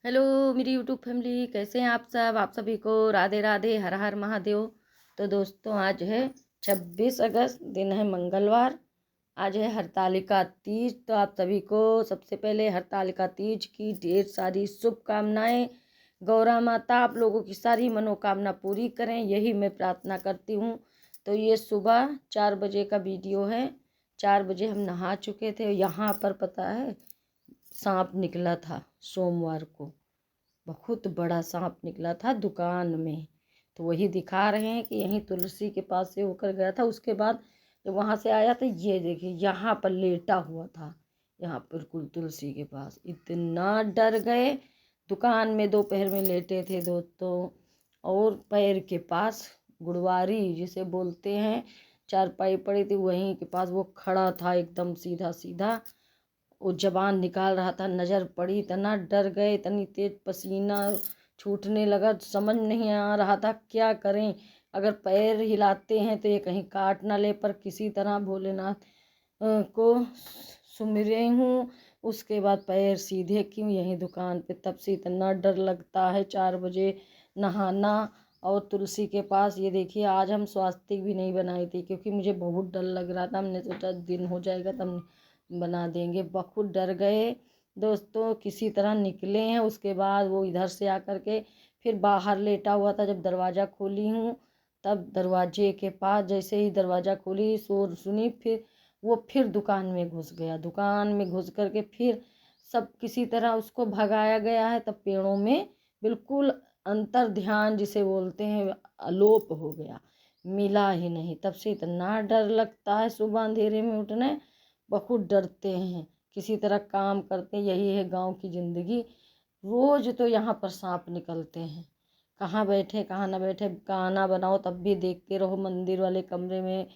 Hello मेरी YouTube family, कैसे हैं आप सब। आप सभी को राधे राधे, हर हर महादेव। तो दोस्तों, आज है 26 अगस्त, दिन है मंगलवार। आज है हरतालिका तीज। तो आप सभी को सबसे पहले हरतालिका तीज की ढेर सारी शुभकामनाएं। गौरा माता आप लोगों की सारी मनोकामना पूरी करें, यही मैं प्रार्थना करती हूँ। तो ये सुबह 4 बजे का वीडियो है। 4 बजे हम नहा चुके थे। यहाँ पर पता है सांप निकला था सोमवार को। बहुत बड़ा सांप निकला था दुकान में। तो वही दिखा रहे हैं कि यहीं तुलसी के पास से होकर गया था। उसके बाद जब वहाँ से आया तो ये देखिए यहाँ पर लेटा हुआ था, यहाँ बिल्कुल तुलसी के पास। इतना डर गए। दुकान में दोपहर में लेटे थे दोस्तों। और पैर के पास गुड़वारी जिसे बोलते हैं, चारपाई पड़ी थी वहीं के पास वो खड़ा था एकदम सीधा सीधा। वो जबान निकाल रहा था, नज़र पड़ी, इतना डर गए, इतनी तेज पसीना छूटने लगा। समझ नहीं आ रहा था क्या करें। अगर पैर हिलाते हैं तो ये कहीं काट ना ले, पर किसी तरह भोलेनाथ को सुमिरे हूँ। उसके बाद पैर सीधे क्यों यहीं दुकान पे। तब से इतना डर लगता है 4 बजे नहाना। और तुलसी के पास ये देखिए, आज हम स्वास्तिक भी नहीं बनाई थी क्योंकि मुझे बहुत डर लग रहा था। हमने सोचा दिन हो जाएगा तब बना देंगे। बहुत डर गए दोस्तों, किसी तरह निकले हैं। उसके बाद वो इधर से आकर के फिर बाहर लेटा हुआ था। जब दरवाज़ा खोली हूँ तब दरवाजे के पास जैसे ही दरवाज़ा खोली शोर सुनी, फिर वो फिर दुकान में घुस गया। दुकान में घुस करके फिर सब किसी तरह उसको भगाया गया है। तब पेड़ों में बिल्कुल अंतर ध्यान जिसे बोलते हैं अलोप हो गया, मिला ही नहीं। तब से इतना डर लगता है, सुबह अंधेरे में उठने बहुत डरते हैं। किसी तरह काम करते, यही है गांव की ज़िंदगी। रोज़ तो यहाँ पर सांप निकलते हैं, कहाँ बैठे कहाँ ना बैठे। खाना बनाओ तब भी देखते रहो, मंदिर वाले कमरे में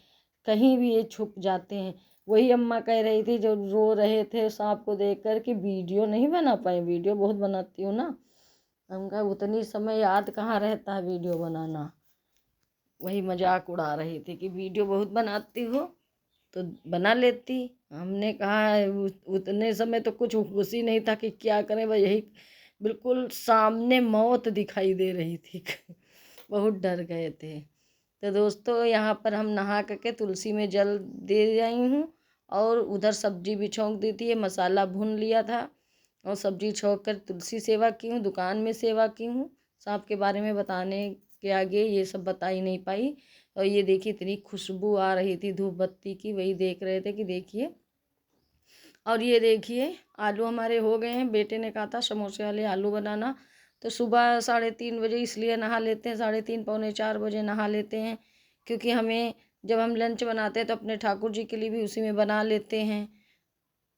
कहीं भी ये छुप जाते हैं। वही अम्मा कह रही थी जो रो रहे थे सांप को देख कर कि वीडियो नहीं बना पाए। वीडियो बहुत बनाती हूँ ना। हम कहा उतनी समय याद कहाँ रहता है वीडियो बनाना। वही मजाक उड़ा रही थी कि वीडियो बहुत बनाती हो तो बना लेती। हमने कहा उतने समय तो कुछ होश ही नहीं था कि क्या करें। वह यही बिल्कुल सामने मौत दिखाई दे रही थी। बहुत डर गए थे। तो दोस्तों, यहाँ पर हम नहा करके तुलसी में जल दे आई हूँ और उधर सब्जी भी छौंक दी थी। मसाला भून लिया था और सब्जी छौंक कर तुलसी सेवा की हूँ, दुकान में सेवा की हूँ। सांप के बारे में बताने के आगे ये सब बता ही नहीं पाई। और ये देखिए इतनी खुशबू आ रही थी धूप बत्ती की, वही देख रहे थे कि देखिए। और ये देखिए आलू हमारे हो गए हैं। बेटे ने कहा था समोसे वाले आलू बनाना, तो सुबह 3:30 बजे इसलिए नहा लेते हैं। 3:30 पौने 4 बजे नहा लेते हैं क्योंकि हमें जब हम लंच बनाते हैं तो अपने ठाकुर जी के लिए भी उसी में बना लेते हैं।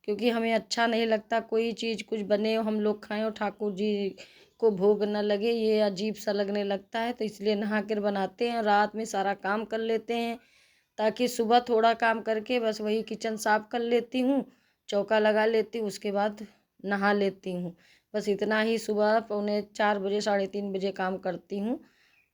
क्योंकि हमें अच्छा नहीं लगता कोई चीज़ कुछ बने और हम लोग खाएं और ठाकुर जी को भोग न लगे, ये अजीब सा लगने लगता है। तो इसलिए नहा कर बनाते हैं, रात में सारा काम कर लेते हैं ताकि सुबह थोड़ा काम करके बस वही किचन साफ कर लेती हूँ, चौका लगा लेती हूँ, उसके बाद नहा लेती हूँ। बस इतना ही सुबह पौने 4 बजे 3:30 बजे काम करती हूँ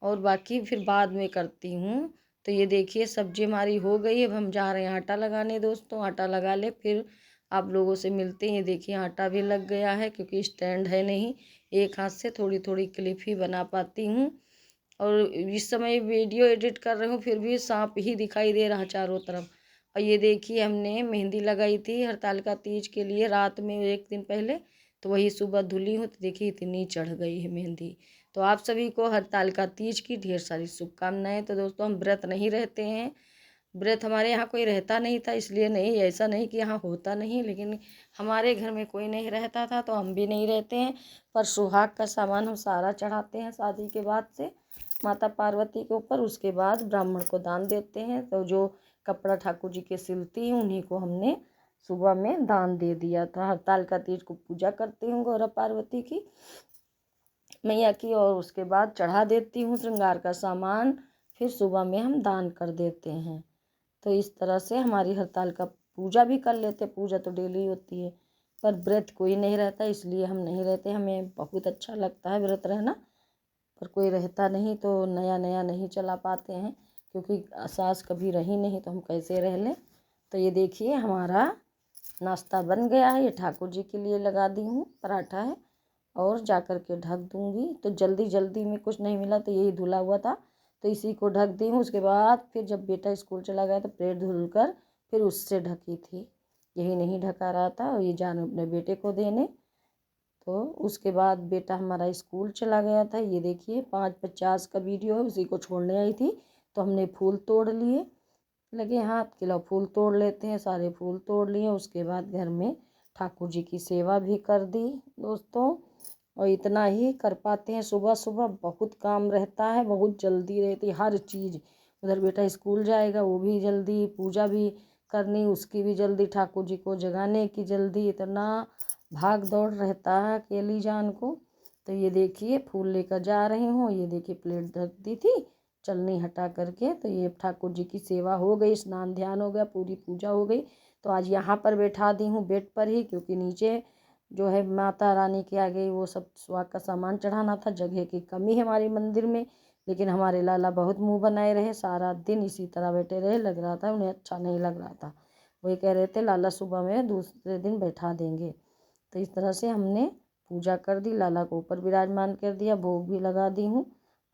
और बाकी फिर बाद में करती हूँ। तो ये देखिए सब्जी हमारी हो गई है। अब हम जा रहे हैं आटा लगाने दोस्तों। आटा लगा ले फिर आप लोगों से मिलते हैं। ये देखिए आटा भी लग गया है क्योंकि स्टैंड है नहीं, एक हाथ से थोड़ी थोड़ी क्लिप ही बना पाती हूँ। और इस समय वीडियो एडिट कर रही हूँ फिर भी सांप ही दिखाई दे रहा चारों तरफ। और ये देखिए हमने मेहंदी लगाई थी हरतालिका तीज के लिए रात में एक दिन पहले, तो वही सुबह धुली हूँ तो देखिए इतनी चढ़ गई है मेहंदी। तो आप सभी को हरतालिका तीज की ढेर सारी शुभकामनाएं। तो दोस्तों, हम व्रत नहीं रहते हैं। व्रत हमारे यहाँ कोई रहता नहीं था, इसलिए नहीं, ऐसा नहीं कि यहाँ होता नहीं, लेकिन हमारे घर में कोई नहीं रहता था तो हम भी नहीं रहते हैं। पर सुहाग का सामान हम सारा चढ़ाते हैं शादी के बाद से माता पार्वती के ऊपर। उसके बाद ब्राह्मण को दान देते हैं। तो जो कपड़ा ठाकुर जी के सिलती हैं उन्हीं को हमने सुबह में दान दे दिया था। हरतालिका तीज को पूजा करती हूँ गौरा पार्वती की मैया की, और उसके बाद चढ़ा देती हूँ श्रृंगार का सामान। फिर सुबह में हम दान कर देते हैं। तो इस तरह से हमारी हरतालिका पूजा भी कर लेते। पूजा तो डेली होती है, पर व्रत कोई नहीं रहता इसलिए हम नहीं रहते। हमें बहुत अच्छा लगता है व्रत रहना, पर कोई रहता नहीं तो नया नया नहीं चला पाते हैं क्योंकि सास कभी रही नहीं तो हम कैसे रह लें। तो ये देखिए हमारा नाश्ता बन गया है। ये ठाकुर जी के लिए लगा दी हूँ, पराठा है और जा कर के ढक दूँगी। तो जल्दी जल्दी में कुछ नहीं मिला तो यही धुला हुआ था, तो इसी को ढक दी हूँ। उसके बाद फिर जब बेटा स्कूल चला गया तो प्लेट धुल कर फिर उससे ढकी थी, यही नहीं ढका रहा था और ये जान अपने बेटे को देने। तो उसके बाद बेटा हमारा स्कूल चला गया था। ये देखिए 5:50 का वीडियो है, उसी को छोड़ने आई थी। तो हमने फूल तोड़ लिए, लगे हाथ कि लो फूल तोड़ लेते हैं, सारे फूल तोड़ लिए। उसके बाद घर में ठाकुर जी की सेवा भी कर दी दोस्तों। और इतना ही कर पाते हैं, सुबह सुबह बहुत काम रहता है, बहुत जल्दी रहती है हर चीज़। उधर बेटा स्कूल जाएगा, वो भी जल्दी, पूजा भी करनी उसकी भी जल्दी, ठाकुर जी को जगाने की जल्दी, इतना भाग दौड़ रहता है अकेली जान को। तो ये देखिए फूल लेकर जा रही हूँ। ये देखिए प्लेट ढक दी थी चलनी हटा करके। तो ये ठाकुर जी की सेवा हो गई, स्नान ध्यान हो गया, पूरी पूजा हो गई। तो आज यहाँ पर बैठा दी हूँ बेड पर ही, क्योंकि नीचे जो है माता रानी के आगे वो सब सुहाग का सामान चढ़ाना था। जगह की कमी है हमारे मंदिर में, लेकिन हमारे लाला बहुत मुंह बनाए रहे, सारा दिन इसी तरह बैठे रहे। लग रहा था उन्हें अच्छा नहीं लग रहा था, वही कह रहे थे लाला सुबह में दूसरे दिन बैठा देंगे। तो इस तरह से हमने पूजा कर दी, लाला को ऊपर विराजमान कर दिया, भोग भी लगा दी हूँ,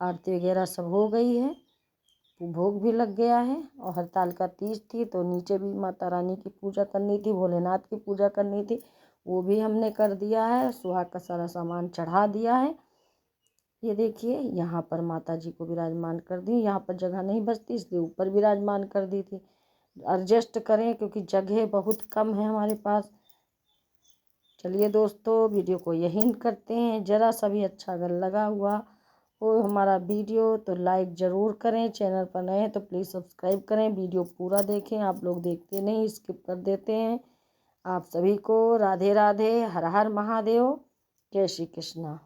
आरती वगैरह सब हो गई है, भोग भी लग गया है। और हरतालिका तीज थी तो नीचे भी माता रानी की पूजा करनी थी, भोलेनाथ की पूजा करनी थी, वो भी हमने कर दिया है। सुहाग का सारा सामान चढ़ा दिया है। ये देखिए यहाँ पर माता जी को विराजमान कर दी, यहाँ पर जगह नहीं बचती इसलिए ऊपर विराजमान कर दी थी। एडजस्ट करें क्योंकि जगह बहुत कम है हमारे पास। चलिए दोस्तों वीडियो को यहीं करते हैं। ज़रा सा भी अच्छा अगर लगा हुआ हो हमारा वीडियो तो लाइक ज़रूर करें, चैनल पर नए हैं तो प्लीज़ सब्सक्राइब करें, वीडियो पूरा देखें। आप लोग देखते नहीं, स्किप कर देते हैं। आप सभी को राधे राधे, हर हर महादेव, जय श्री कृष्णा।